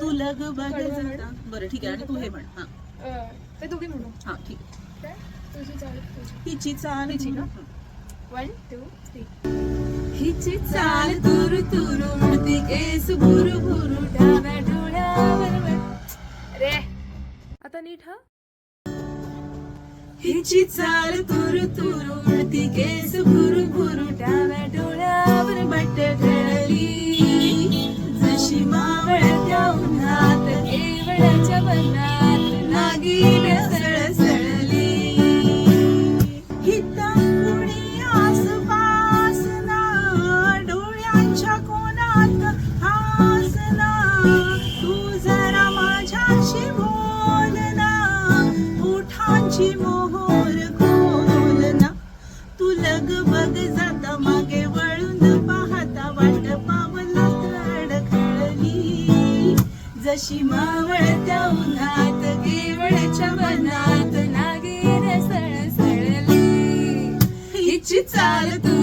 तू लग बघ जाता. बरं ठीक आहे, आणि तू हे म्हण. हा ते दोघी म्हणू. हा ठीक. काय तुझी चाल हिची चाल हिची का? हं. 1 2 3. हिची चाल तुरु तुरु उडती केस भुरु भुरु डाव्या डोळ्यावर. अरे आता नीट हा. हिची चाल तुरु तुरु उडती केस भुरु भुरु डाव्या डोळ्यावर बट खेळली. जशी मावळत्या उन्हात केवळाच्या वनात नागिन सळसळली. हिता कुणी आसपास ना, डोळ्यांच्या कोणात हासना. तू जरा माझ्याशी बोल ना, ओठांची मोहोर खोल ना. तू लग बग जाता मागे वळून पाहता वाट पावलात अडखळली. जशी मावळत्या उन्हात केवळच्या वनात नागिन सळसळली. हिची चाल तू